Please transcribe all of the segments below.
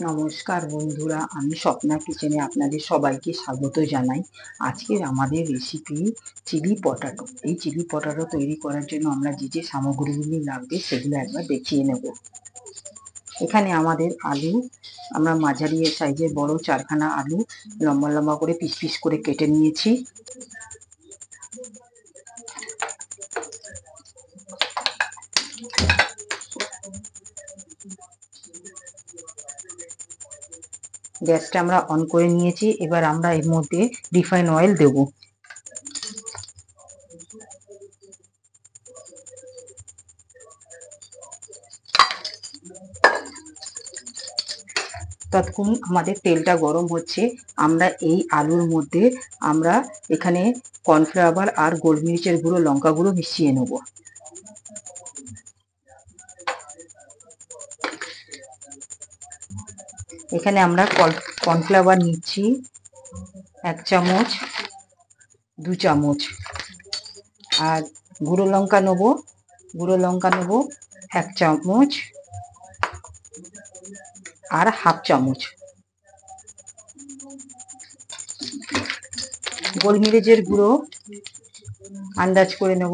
নমস্কার বন্ধুরা, আমি স্বপ্না কিচেনে আপনাদের সবাইকে স্বাগত জানাই। আজকের আমাদের রেসিপি চিলি পটাটো। এই চিলি পটাটো তৈরি করার জন্য আমরা যে যে সামগ্রীগুলি লাগবে সেগুলো একবার দেখিয়ে নেব। এখানে আমাদের আলু, আমরা মাঝারি সাইজের বড় 4খানা আলু লম্বা লম্বা করে পিস পিস করে কেটে নিয়েছি। গ্যাসটা আমরা অন করে নিয়েছি। এবার আমরা এর মধ্যে রিফাইন অয়েল দেব। ততক্ষণ আমাদের তেলটা গরম হচ্ছে। আমরা এই আলুর মধ্যে আমরা এখানে কর্নফ্লাওয়ার আর গোলমরিচের গুঁড়ো, লঙ্কা গুঁড়ো মিশিয়ে নেব। এখানে আমরা কর্নফ্লাওয়ার নিচ্ছি 1 চামচ, 2 চামচ, আর গুঁড়ো লঙ্কা নেব 1 চামচ আর হাফ চামচ। গোলমরিচের গুঁড়ো আন্দাজ করে নেব,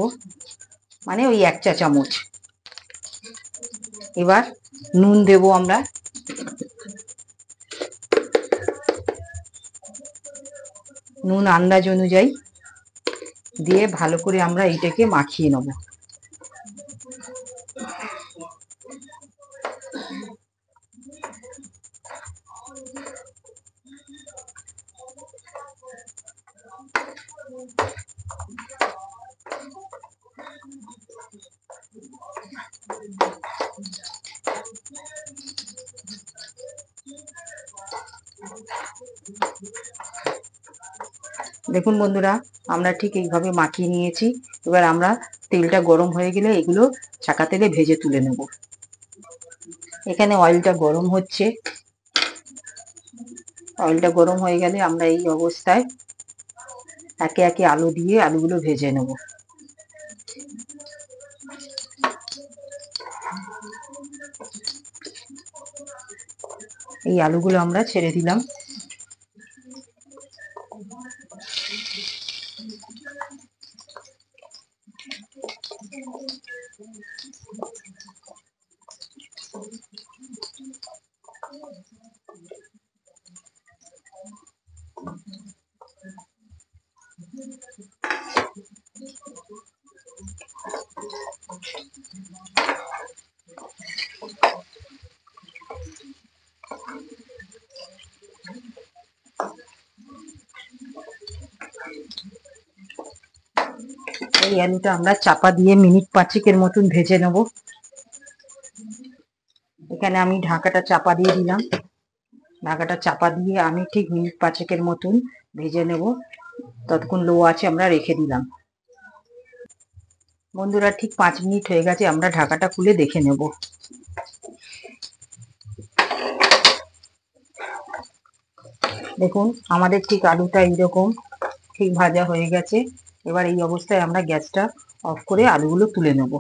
মানে ওই 1 চা চামচ। এবার নুন দেব আমরা। নুন আন্দাজ অনুযায়ী দিয়ে ভালো করে আমরা এইটাকে মাখিয়ে নেব। দেখুন বন্ধুরা, আমরা ঠিক এইভাবে মাখিয়ে নিয়েছি। এবার আমরা তেলটা গরম হয়ে গেলে এগুলো ছাঁকা তেলে ভেজে তুলে নেব। এখানে অয়েলটা গরম হচ্ছে। অয়েলটা গরম হয়ে গেলে আমরা এই অবস্থায় একে একে আলু দিয়ে আলুগুলো ভেজে নেব। এই আলুগুলো আমরা ছেড়ে দিলাম। এই আলুটা আমরা চাপা দিয়ে মিনিট 5 মতন ভেজে নেব। এখানে আমি ঢাকাটা চাপা দিয়ে দিলাম। ঢাকাটা চাপা দিয়ে আমি ঠিক মিনিট 5 মতন ভেজে নেব। ততক্ষণ লো আছে আমরা রেখে দিলাম। বন্ধুরা, ঠিক 5 মিনিট হয়ে গেছে, আমরা ঢাকাটা খুলে দেখে নেব। দেখুন, আমাদের ঠিক আলুটা এইরকম ঠিক ভাজা হয়ে গেছে। এবার এই অবস্থায় আমরা গ্যাসটা অফ করে আলুগুলো তুলে নেব।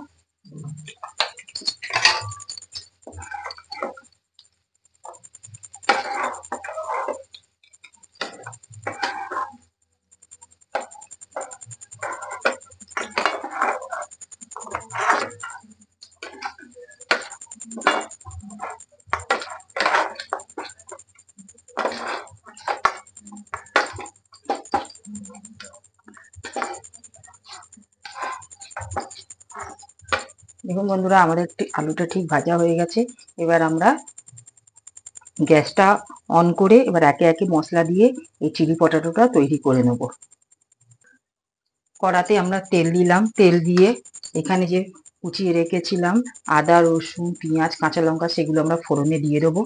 দেখুন বন্ধুরা, আমাদের আলুটা ঠিক ভাজা হয়ে গেছে। এবার আমরা গ্যাসটা অন করে এবার একে একে মশলা দিয়ে এই চিলি পটাটোটা তৈরি করে নেব। কড়াতে আমরা তেল দিলাম। তেল দিয়ে এখানে যে কুচিয়ে রেখেছিলাম আদা, রসুন, পেঁয়াজ, কাঁচা লঙ্কা, সেগুলো আমরা ফোড়নে দিয়ে দেবো।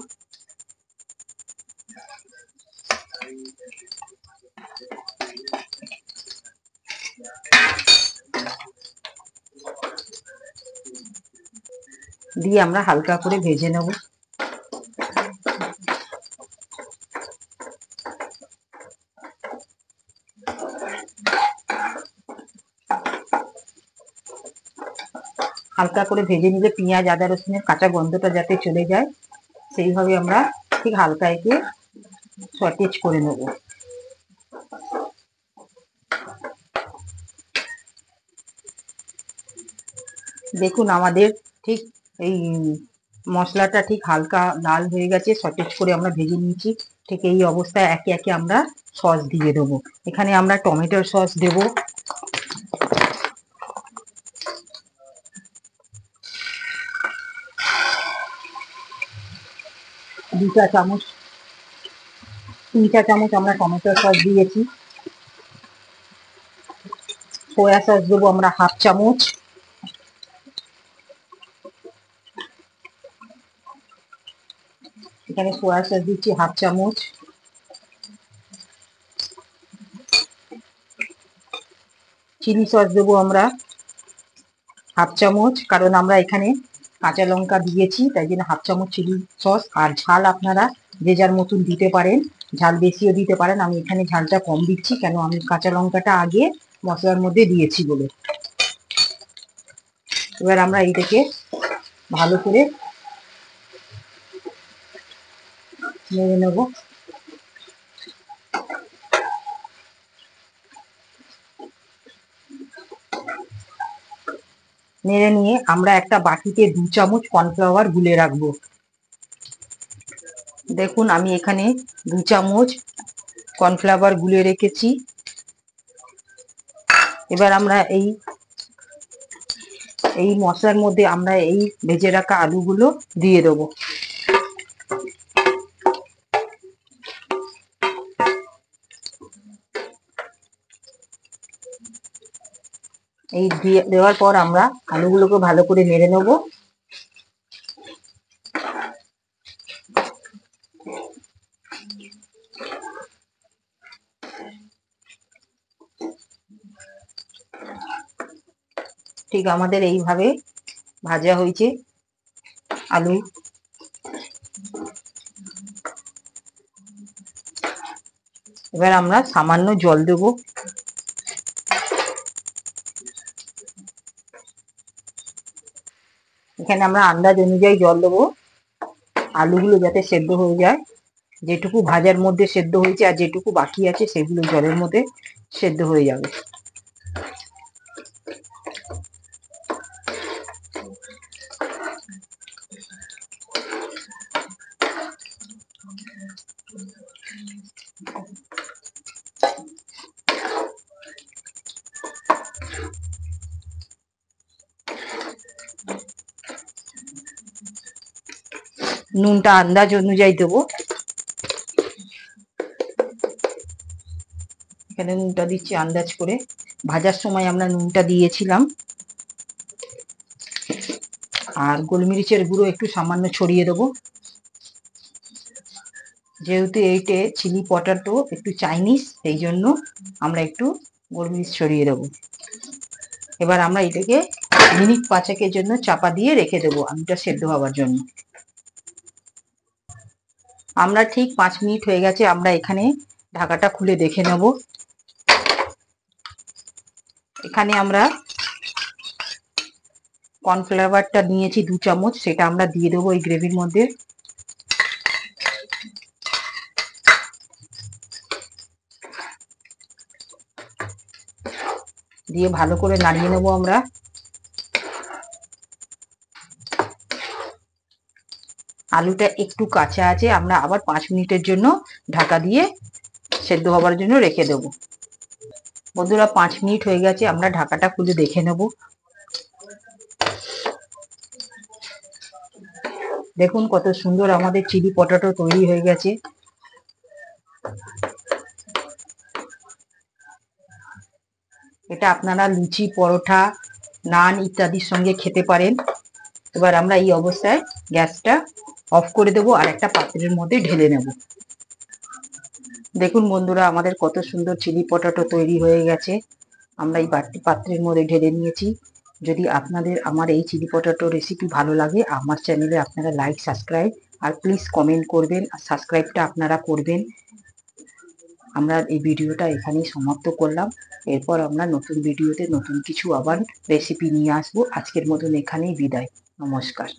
দিয়ে আমরা হালকা করে ভেজে নেব। হালকা করে ভেজে নিলে পেঁয়াজ, আদা, রসুনের কাঁচা গন্ধটা যাতে চলে যায়, সেইভাবে আমরা ঠিক হালকা একে সটেজ করে নেব। দেখুন আমাদের ঠিক এই মশলাটা ঠিক হালকা লাল হয়ে গেছে, সটেজ করে আমরা ভেজে নিয়েছি। ঠিক এই অবস্থায় একে একে আমরা সস দিয়ে দেবো। এখানে আমরা টমেটোর সস দেব, 2 চা চামচ, 3 চা চামচ আমরা টমেটোর সস দিয়েছি। সোয়া সস দেবো আমরা 1/2 চামচ। এখানে সোয়া সস দিচ্ছি 1/2 চামচ। চিলি সস দেবো আমরা 1/2 চামচ, কারণ আমরা এখানে কাঁচা লঙ্কা দিয়েছি, তাই জন্য 1/2 চামচ চিলি সস। আর ঝাল আপনারা যে যার মতন দিতে পারেন, ঝাল বেশিও দিতে পারেন। আমি এখানে ঝালটা কম দিচ্ছি, কেন আমি কাঁচা লঙ্কাটা আগে মশলার মধ্যে দিয়েছি বলে। এবার আমরা এইটাকে ভালো করে নেড়ে নেব। নেড়ে নিয়ে আমরা একটা বাটিতে 2 চামচ কর্নফ্লাওয়ার গুলে রাখবো। দেখুন আমি এখানে 2 চামচ কর্নফ্লাওয়ার গুলে রেখেছি। এবার আমরা এই মশলার মধ্যে আমরা এই ভেজে রাখা আলুগুলো দিয়ে দেবো। এই দেওয়ার পর আমরা আলুগুলোকে ভালো করে নেড়ে নেব। ঠিক আমাদের এইভাবে ভাজা হয়েছে আলু। এবার আমরা সামান্য জল দেব। এখানে আমরা আন্দাজ অনুযায়ী জল দেবো, আলুগুলো যাতে সেদ্ধ হয়ে যায়। যেটুকু ভাজার মধ্যে সেদ্ধ হয়েছে আর যেটুকু বাকি আছে সেগুলো জলের মধ্যে সেদ্ধ হয়ে যাবে। নুনটা আন্দাজ অনুযায়ী দেবো। এখানে নুনটা দিচ্ছি আন্দাজ করে। ভাজার সময় আমরা নুনটা দিয়েছিলাম। আর গোলমরিচের গুঁড়ো একটু সামান্য ছড়িয়ে দেবো, যেহেতু এইটে চিলি পটাটো একটু চাইনিজ, সেই জন্য আমরা একটু গোলমরিচ ছড়িয়ে দেবো। এবার আমরা এটাকে মিনিট 5-এর জন্য চাপা দিয়ে রেখে দেবো আলুটা সেদ্ধ হওয়ার জন্য। আমরা ঠিক 5 মিনিট হয়ে গেছে, আমরা এখানে ঢাকাটা খুলে দেখে নেব। এখানে আমরা কর্নফ্লাওয়ারটা নিয়েছি 2 চামচ, সেটা আমরা দিয়ে দেবো এই গ্রেভির মধ্যে। দিয়ে ভালো করে নাড়িয়ে নেবো আমরা। আলুটা একটু কাঁচা আছে, আমরা আবার 5 মিনিটের জন্য ঢাকা দিয়ে সেদ্ধ হওয়ার জন্য রেখে দেবো। বন্ধুরা 5 মিনিট হয়ে গেছে, আমরা ঢাকাটা খুলে দেখে নেব। দেখুন কত সুন্দর আমাদের চিলি পটাটো তৈরি হয়ে গেছে। এটা আপনারা লুচি, পরোটা, নান ইত্যাদির সঙ্গে খেতে পারেন। এবার আমরা এই অবস্থায় গ্যাসটা অফ করে দেবো আর একটা পাত্রের মধ্যে ঢেলে নেব। দেখুন বন্ধুরা আমাদের কত সুন্দর চিলি পটাটো তৈরি হয়ে গেছে। আমরা এই পাত্রের মধ্যে ঢেলে নিয়েছি। যদি আপনাদের আমার এই চিলি পটাটো রেসিপি ভালো লাগে, আমার চ্যানেলে আপনারা লাইক, সাবস্ক্রাইব আর প্লিজ কমেন্ট করবেন। আর সাবস্ক্রাইবটা আপনারা করবেন। আমরা এই ভিডিওটা এখানেই সমাপ্ত করলাম। এরপর আমরা নতুন ভিডিওতে নতুন কিছু আবার রেসিপি নিয়ে আসবো। আজকের মতন এখানেই বিদায়। নমস্কার।